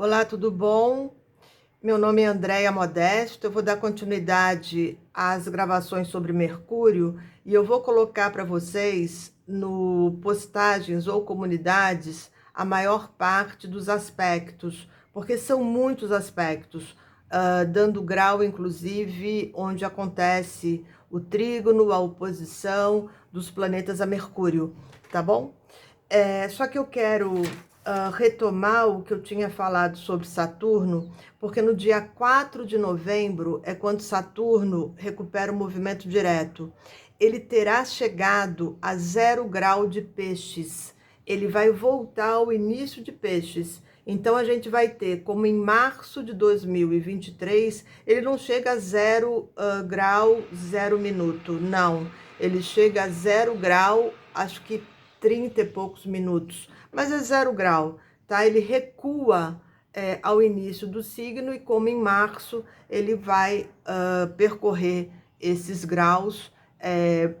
Olá, tudo bom? Meu nome é Andréia Modesto. Eu vou dar continuidade às gravações sobre Mercúrio e eu vou colocar para vocês no postagens ou comunidades a maior parte dos aspectos, porque são muitos aspectos, dando grau, inclusive, onde acontece o trígono, a oposição dos planetas a Mercúrio, tá bom? Só que eu quero retomar o que eu tinha falado sobre Saturno, porque no dia 4 de novembro é quando Saturno recupera o movimento direto. Ele terá chegado a 0 grau de Peixes. Ele vai voltar ao início de Peixes. Então a gente vai ter, como em março de 2023, ele não chega a 0 grau, 0 minuto, não. Ele chega a 0 grau, acho que 30 e poucos minutos, mas é 0 grau, tá? Ele recua ao início do signo e como em março ele vai percorrer esses graus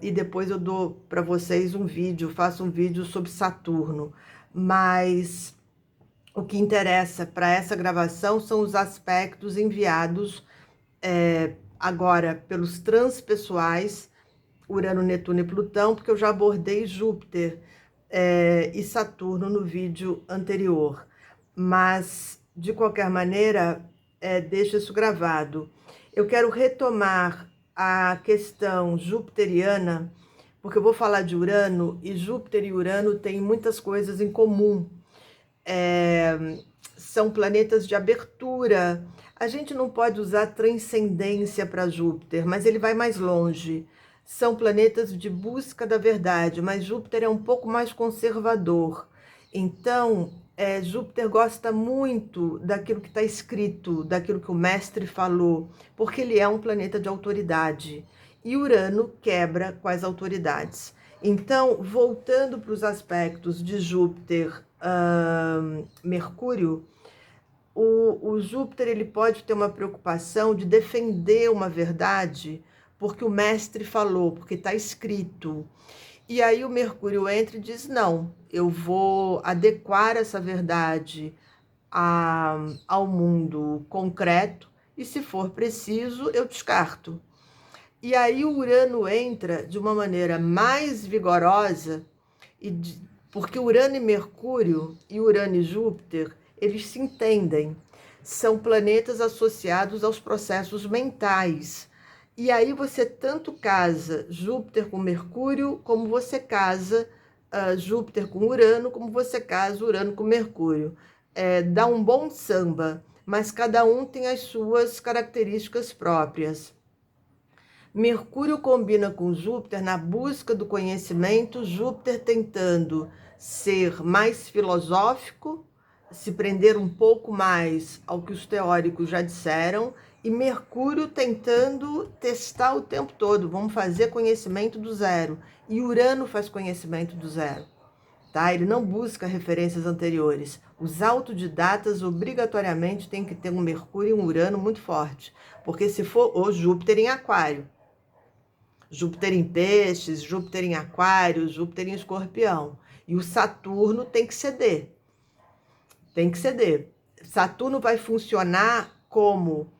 e depois eu dou para vocês um vídeo, faço um vídeo sobre Saturno, mas o que interessa para essa gravação são os aspectos enviados agora pelos transpessoais, Urano, Netuno e Plutão, porque eu já abordei Júpiter e Saturno no vídeo anterior. Mas, de qualquer maneira, deixa isso gravado. Eu quero retomar a questão jupiteriana, porque eu vou falar de Urano, e Júpiter e Urano têm muitas coisas em comum. São planetas de abertura. A gente não pode usar transcendência para Júpiter, mas ele vai mais longe. São planetas de busca da verdade, mas Júpiter é um pouco mais conservador. Então, Júpiter gosta muito daquilo que está escrito, daquilo que o mestre falou, porque ele é um planeta de autoridade. E Urano quebra com as autoridades. Então, voltando para os aspectos de Júpiter, Mercúrio, o Júpiter ele pode ter uma preocupação de defender uma verdade, porque o mestre falou, porque está escrito. E aí o Mercúrio entra e diz: não, eu vou adequar essa verdade ao mundo concreto, e se for preciso, eu descarto. E aí o Urano entra de uma maneira mais vigorosa, porque Urano e Mercúrio, e Urano e Júpiter, eles se entendem. São planetas associados aos processos mentais. E aí você tanto casa Júpiter com Mercúrio, como você casa Júpiter com Urano, como você casa Urano com Mercúrio. Dá um bom samba, mas cada um tem as suas características próprias. Mercúrio combina com Júpiter na busca do conhecimento, Júpiter tentando ser mais filosófico, se prender um pouco mais ao que os teóricos já disseram, e Mercúrio tentando testar o tempo todo, vamos fazer conhecimento do zero. E Urano faz conhecimento do zero. Tá? Ele não busca referências anteriores. Os autodidatas obrigatoriamente têm que ter um Mercúrio e um Urano muito forte, porque se for o Júpiter em Aquário, Júpiter em Peixes, Júpiter em Aquário, Júpiter em Escorpião. E o Saturno tem que ceder. Tem que ceder. Saturno vai funcionar como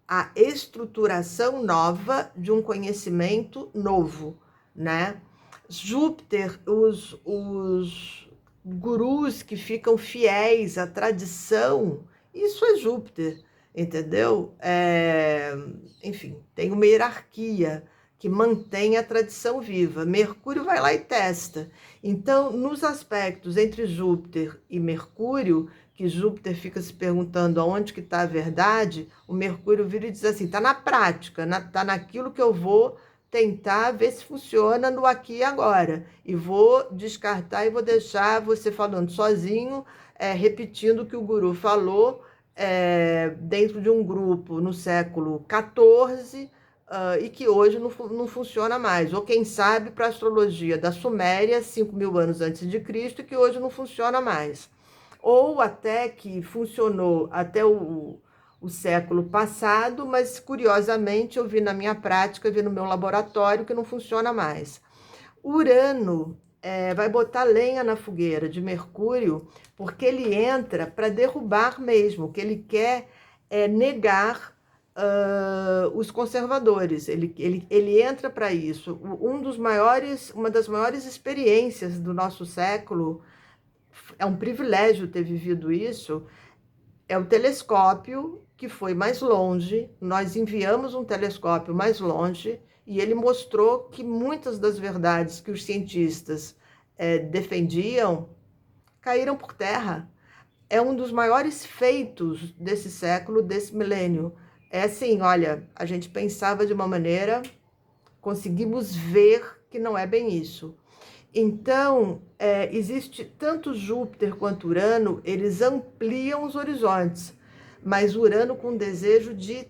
a estruturação nova de um conhecimento novo, né? Júpiter, os gurus que ficam fiéis à tradição, isso é Júpiter, entendeu? Enfim, tem uma hierarquia que mantém a tradição viva. Mercúrio vai lá e testa. Então, nos aspectos entre Júpiter e Mercúrio, que Júpiter fica se perguntando aonde que está a verdade, o Mercúrio vira e diz assim, está na prática, está naquilo que eu vou tentar ver se funciona no aqui e agora. E vou descartar e vou deixar você falando sozinho, repetindo o que o guru falou, dentro de um grupo no século XIV, e que hoje não funciona mais. Ou quem sabe para a astrologia da Suméria, 5.000 anos antes de Cristo, que hoje não funciona mais. Ou até que funcionou até o século passado, mas curiosamente eu vi na minha prática, vi no meu laboratório que não funciona mais. Urano vai botar lenha na fogueira de Mercúrio, porque ele entra para derrubar mesmo. O que ele quer é negar os conservadores. Ele entra para isso. Uma das maiores experiências do nosso século, é um privilégio ter vivido isso, é o telescópio que foi mais longe. Nós enviamos um telescópio mais longe e ele mostrou que muitas das verdades que os cientistas defendiam caíram por terra. É um dos maiores feitos desse século, desse milênio. É assim, olha, a gente pensava de uma maneira, conseguimos ver que não é bem isso. Então, existe tanto Júpiter quanto Urano, eles ampliam os horizontes, mas Urano com o desejo de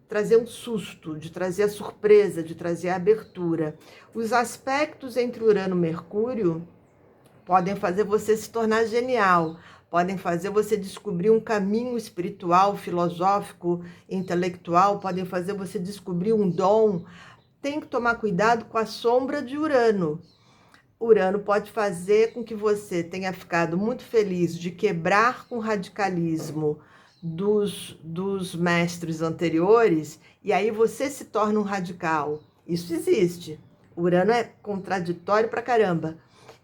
trazer um susto, de trazer a surpresa, de trazer a abertura. Os aspectos entre Urano e Mercúrio podem fazer você se tornar genial, podem fazer você descobrir um caminho espiritual, filosófico, intelectual, podem fazer você descobrir um dom. Tem que tomar cuidado com a sombra de Urano. Urano pode fazer com que você tenha ficado muito feliz de quebrar com o radicalismo dos mestres anteriores, e aí você se torna um radical. Isso existe. Urano é contraditório pra caramba.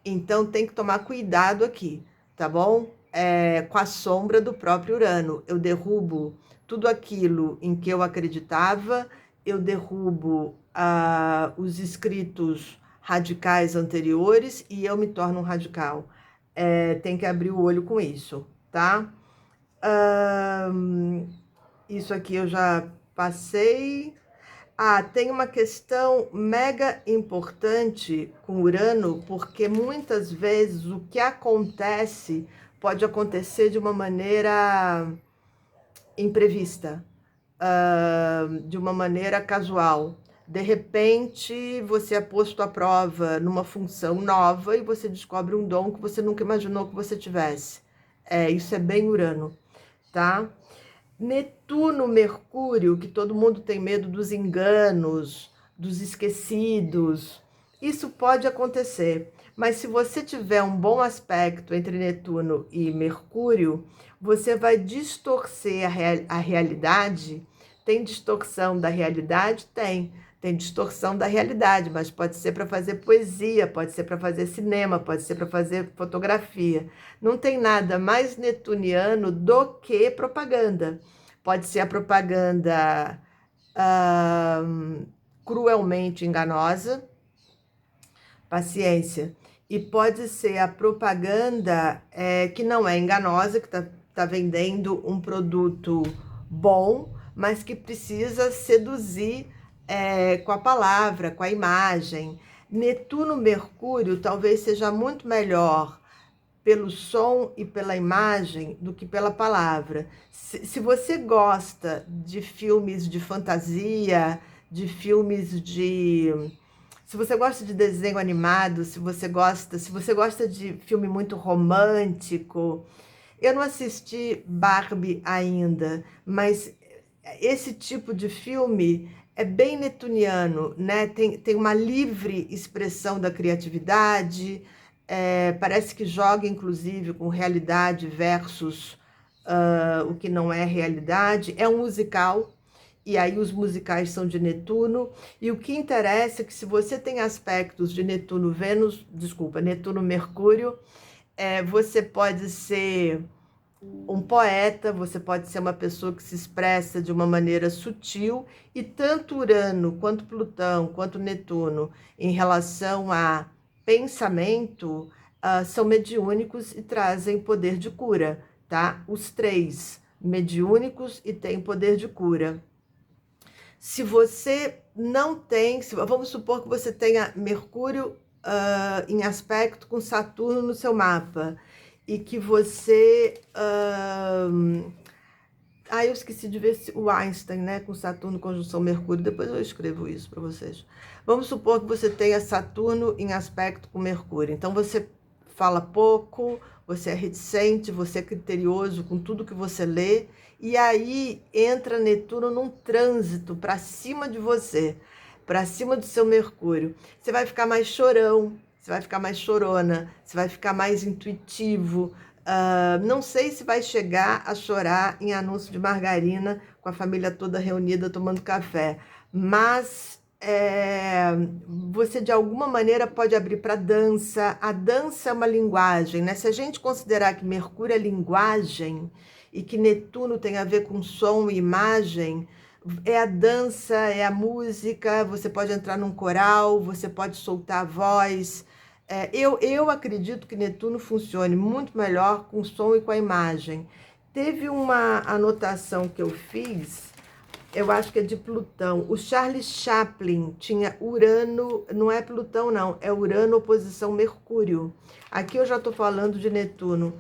Então tem que tomar cuidado aqui, tá bom? Com a sombra do próprio Urano. Eu derrubo tudo aquilo em que eu acreditava, eu derrubo os escritos radicais anteriores e eu me torno um radical. Tem que abrir o olho com isso, tá? Isso aqui eu já passei. Tem uma questão mega importante com Urano, porque muitas vezes o que acontece pode acontecer de uma maneira imprevista, de uma maneira casual. De repente, você é posto à prova numa função nova e você descobre um dom que você nunca imaginou que você tivesse. Isso é bem Urano, tá? Netuno, Mercúrio, que todo mundo tem medo dos enganos, dos esquecidos. Isso pode acontecer, mas se você tiver um bom aspecto entre Netuno e Mercúrio, você vai distorcer a realidade. Tem distorção da realidade? Tem distorção da realidade, mas pode ser para fazer poesia, pode ser para fazer cinema, pode ser para fazer fotografia. Não tem nada mais netuniano do que propaganda. Pode ser a propaganda cruelmente enganosa, paciência, e pode ser a propaganda que não é enganosa, que tá vendendo um produto bom, mas que precisa seduzir com a palavra, com a imagem. Netuno, Mercúrio talvez seja muito melhor pelo som e pela imagem do que pela palavra. Se você gosta de filmes de fantasia, de filmes de... Se você gosta de desenho animado, se você gosta de filme muito romântico, eu não assisti Barbie ainda, mas esse tipo de filme é bem netuniano, né? Tem uma livre expressão da criatividade, parece que joga, inclusive, com realidade versus o que não é realidade. É um musical, e aí os musicais são de Netuno, e o que interessa é que se você tem aspectos de Netuno, Netuno, Mercúrio, você pode ser um poeta, você pode ser uma pessoa que se expressa de uma maneira sutil, e tanto Urano, quanto Plutão, quanto Netuno, em relação a pensamento, são mediúnicos e trazem poder de cura, tá? Os três, mediúnicos e têm poder de cura. Se você não tem, vamos supor que você tenha Mercúrio em aspecto com Saturno no seu mapa, e que você... eu esqueci de ver o Einstein, né, com Saturno conjunção Mercúrio, depois eu escrevo isso para vocês. Vamos supor que você tenha Saturno em aspecto com Mercúrio, então você fala pouco, você é reticente, você é criterioso com tudo que você lê, e aí entra Netuno num trânsito para cima de você, para cima do seu Mercúrio. Você vai ficar mais chorão, você vai ficar mais chorona, você vai ficar mais intuitivo. Não sei se vai chegar a chorar em anúncio de margarina com a família toda reunida tomando café, mas você de alguma maneira pode abrir para dança. A dança é uma linguagem, né? Se a gente considerar que Mercúrio é linguagem e que Netuno tem a ver com som e imagem, é a dança, é a música, você pode entrar num coral, você pode soltar a voz. Eu acredito que Netuno funcione muito melhor com o som e com a imagem. Teve uma anotação que eu fiz, eu acho que é de Plutão. O Charles Chaplin tinha Urano, não é Plutão não, é Urano oposição Mercúrio. Aqui eu já estou falando de Netuno.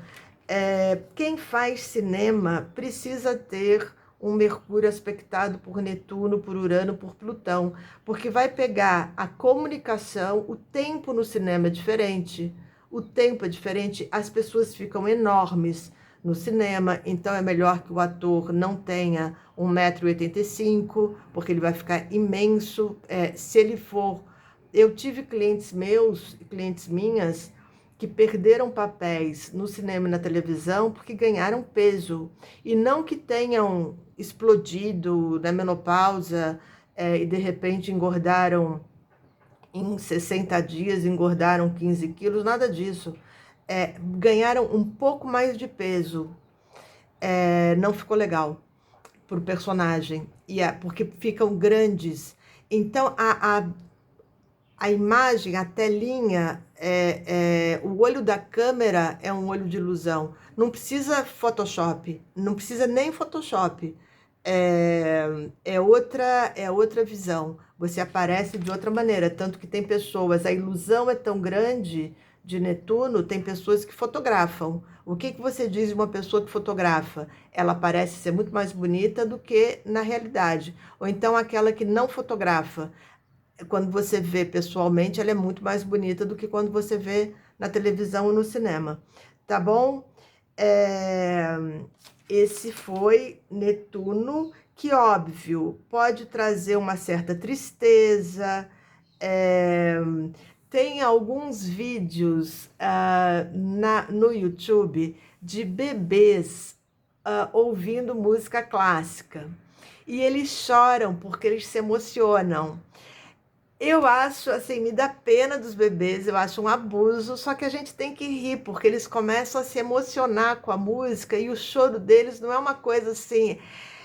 Quem faz cinema precisa ter um Mercúrio aspectado por Netuno, por Urano, por Plutão, porque vai pegar a comunicação, o tempo no cinema é diferente, o tempo é diferente, as pessoas ficam enormes no cinema, então é melhor que o ator não tenha 1,85 m, porque ele vai ficar imenso. Se ele for... Eu tive clientes meus, clientes minhas, que perderam papéis no cinema e na televisão porque ganharam peso, e não que tenham explodido na menopausa e de repente engordaram em 60 dias, engordaram 15 quilos, nada disso. Ganharam um pouco mais de peso. Não ficou legal para o personagem, porque ficam grandes. Então, a imagem, a telinha, o olho da câmera é um olho de ilusão. Não precisa Photoshop, não precisa nem Photoshop. É outra visão. Você aparece de outra maneira. Tanto que tem pessoas, a ilusão é tão grande de Netuno, tem pessoas que fotografam. O que você diz de uma pessoa que fotografa? Ela parece ser muito mais bonita do que na realidade. Ou então aquela que não fotografa. Quando você vê pessoalmente, ela é muito mais bonita do que quando você vê na televisão ou no cinema. Tá bom? Esse foi Netuno, que, óbvio, pode trazer uma certa tristeza. Tem alguns vídeos no YouTube de bebês ouvindo música clássica. E eles choram porque eles se emocionam. Eu acho, assim, me dá pena dos bebês, eu acho um abuso, só que a gente tem que rir, porque eles começam a se emocionar com a música e o choro deles não é uma coisa assim,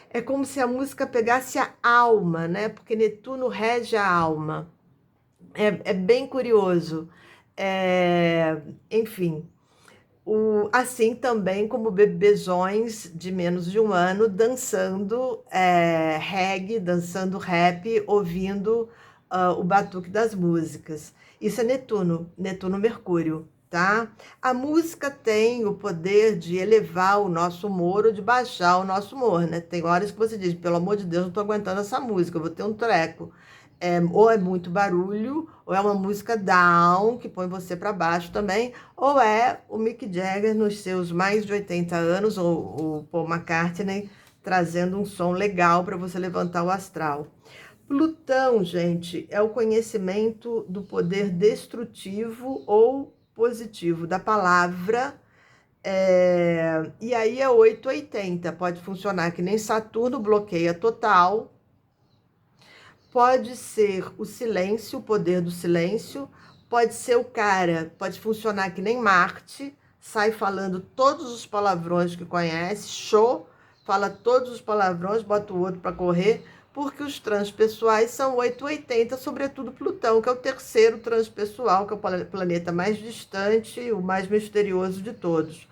é como se a música pegasse a alma, né? Porque Netuno rege a alma. É bem curioso. Enfim, assim também como bebezões de menos de um ano dançando reggae, dançando rap, ouvindo o batuque das músicas. Isso é Netuno, Netuno-Mercúrio, tá? A música tem o poder de elevar o nosso humor ou de baixar o nosso humor, né? Tem horas que você diz, pelo amor de Deus, não tô aguentando essa música, eu vou ter um treco. Ou é muito barulho, ou é uma música down, que põe você para baixo também, ou é o Mick Jagger nos seus mais de 80 anos, ou o Paul McCartney, trazendo um som legal para você levantar o astral. Plutão, gente, é o conhecimento do poder destrutivo ou positivo da palavra, e aí é 880, pode funcionar que nem Saturno, bloqueia total. Pode ser o silêncio, o poder do silêncio, pode ser o cara, pode funcionar que nem Marte, sai falando todos os palavrões que conhece, show, fala todos os palavrões, bota o outro para correr, porque os transpessoais são 880, sobretudo Plutão, que é o terceiro transpessoal, que é o planeta mais distante, o mais misterioso de todos.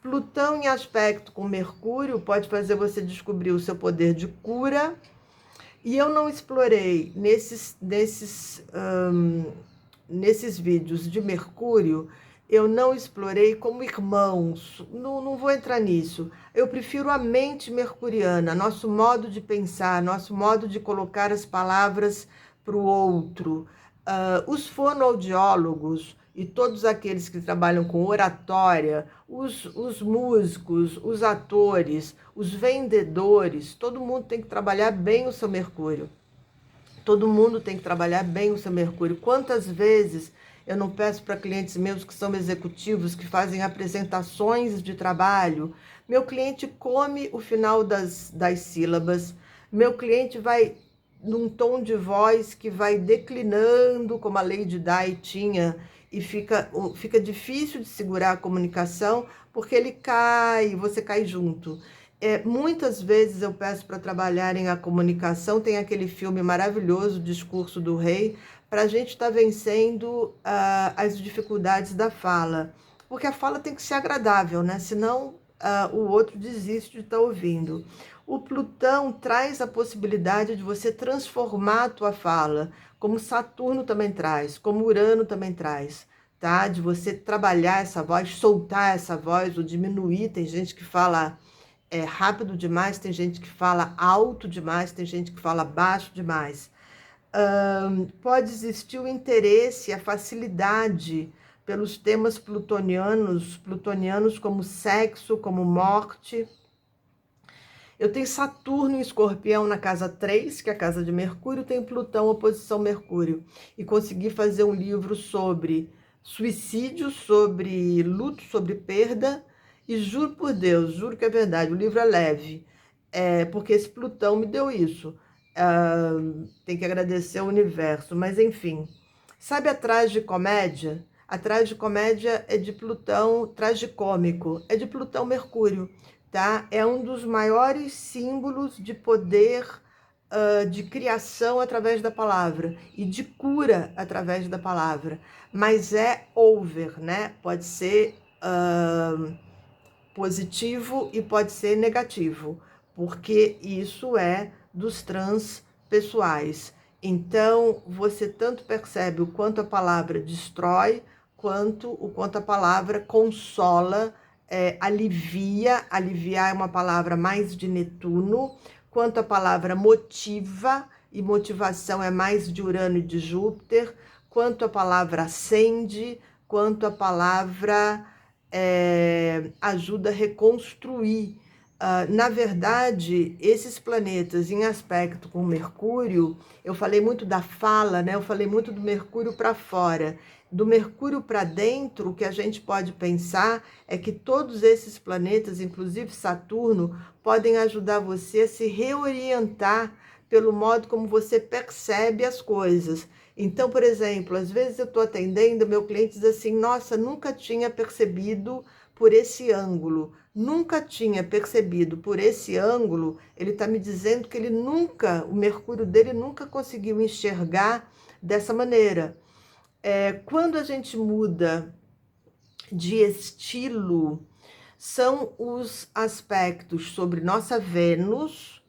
Plutão em aspecto com Mercúrio pode fazer você descobrir o seu poder de cura. E eu não explorei nesses vídeos de Mercúrio, eu não explorei como irmãos, não vou entrar nisso. Eu prefiro a mente mercuriana, nosso modo de pensar, nosso modo de colocar as palavras para o outro. Os fonoaudiólogos e todos aqueles que trabalham com oratória, os músicos, os atores, os vendedores, todo mundo tem que trabalhar bem o seu Mercúrio. Todo mundo tem que trabalhar bem o seu Mercúrio. Quantas vezes eu não peço para clientes meus que são executivos, que fazem apresentações de trabalho. Meu cliente come o final das sílabas, meu cliente vai num tom de voz que vai declinando, como a Lady Di tinha, e fica difícil de segurar a comunicação, porque ele cai, você cai junto. Muitas vezes eu peço para trabalharem a comunicação, tem aquele filme maravilhoso, Discurso do Rei, para a gente estar vencendo as dificuldades da fala. Porque a fala tem que ser agradável, né? Senão o outro desiste de estar ouvindo. O Plutão traz a possibilidade de você transformar a tua fala, como Saturno também traz, como Urano também traz, tá? De você trabalhar essa voz, soltar essa voz ou diminuir. Tem gente que fala rápido demais, tem gente que fala alto demais, tem gente que fala baixo demais. Pode existir o interesse, a facilidade pelos temas plutonianos como sexo, como morte. Eu tenho Saturno em Escorpião na casa 3, que é a casa de Mercúrio, tenho Plutão oposição Mercúrio. E consegui fazer um livro sobre suicídio, sobre luto, sobre perda. E juro por Deus, juro que é verdade, o livro é leve, porque esse Plutão me deu isso. Tem que agradecer ao universo, mas enfim. Sabe a tragicomédia? A tragicomédia é de Plutão, tragicômico, é de Plutão Mercúrio, tá? É um dos maiores símbolos de poder, de criação através da palavra e de cura através da palavra, mas é over, né? Pode ser positivo e pode ser negativo, porque isso é dos transpessoais. Então, você tanto percebe o quanto a palavra destrói, quanto o quanto a palavra consola, alivia. Aliviar é uma palavra mais de Netuno, quanto a palavra motiva, e motivação é mais de Urano e de Júpiter, quanto a palavra acende, quanto a palavra ajuda a reconstruir. Na verdade, esses planetas em aspecto com Mercúrio, eu falei muito da fala, né? Eu falei muito do Mercúrio para fora. Do Mercúrio para dentro, o que a gente pode pensar é que todos esses planetas, inclusive Saturno, podem ajudar você a se reorientar pelo modo como você percebe as coisas. Então, por exemplo, às vezes eu estou atendendo, meu cliente diz assim, nossa, nunca tinha percebido por esse ângulo, nunca tinha percebido por esse ângulo. Ele está me dizendo que ele nunca, o Mercúrio dele nunca conseguiu enxergar dessa maneira. Quando a gente muda de estilo, são os aspectos sobre nossa Vênus,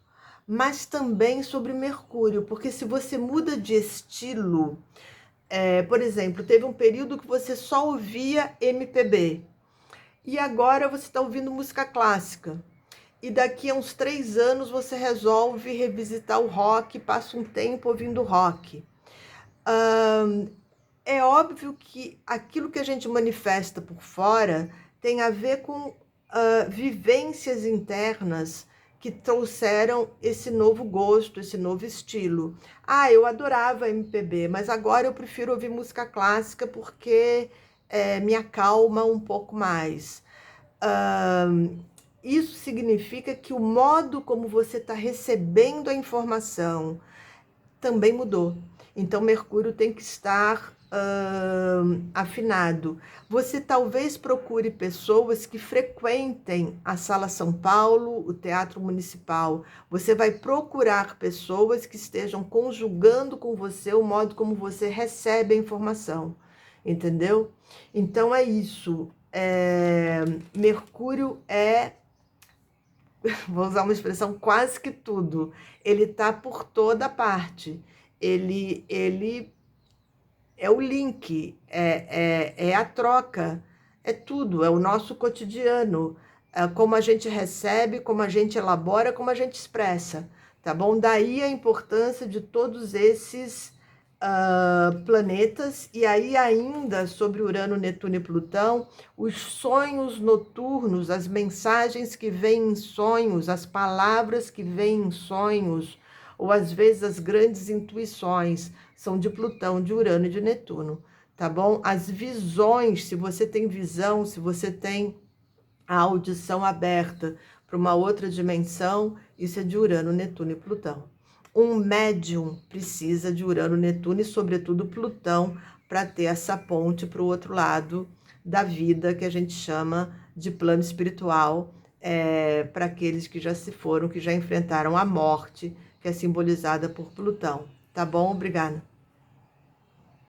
mas também sobre Mercúrio, porque se você muda de estilo, por exemplo, teve um período que você só ouvia MPB, e agora você está ouvindo música clássica, e daqui a uns 3 anos você resolve revisitar o rock, passa um tempo ouvindo rock. É óbvio que aquilo que a gente manifesta por fora tem a ver com vivências internas que trouxeram esse novo gosto, esse novo estilo. Eu adorava MPB, mas agora eu prefiro ouvir música clássica porque me acalma um pouco mais. Isso significa que o modo como você está recebendo a informação também mudou. Então, Mercúrio tem que estar afinado. Você talvez procure pessoas que frequentem a Sala São Paulo, o Teatro Municipal. Você vai procurar pessoas que estejam conjugando com você o modo como você recebe a informação, entendeu? Então é isso. Mercúrio vou usar uma expressão, quase que tudo. Ele está por toda parte. Ele é o link, é a troca, é tudo, é o nosso cotidiano, como a gente recebe, como a gente elabora, como a gente expressa, tá bom? Daí a importância de todos esses planetas, e aí ainda sobre Urano, Netuno e Plutão, os sonhos noturnos, as mensagens que vêm em sonhos, as palavras que vêm em sonhos, ou às vezes as grandes intuições, são de Plutão, de Urano e de Netuno, tá bom? As visões, se você tem visão, se você tem a audição aberta para uma outra dimensão, isso é de Urano, Netuno e Plutão. Um médium precisa de Urano, Netuno e, sobretudo, Plutão para ter essa ponte para o outro lado da vida, que a gente chama de plano espiritual, para aqueles que já se foram, que já enfrentaram a morte, que é simbolizada por Plutão. Tá bom? Obrigada.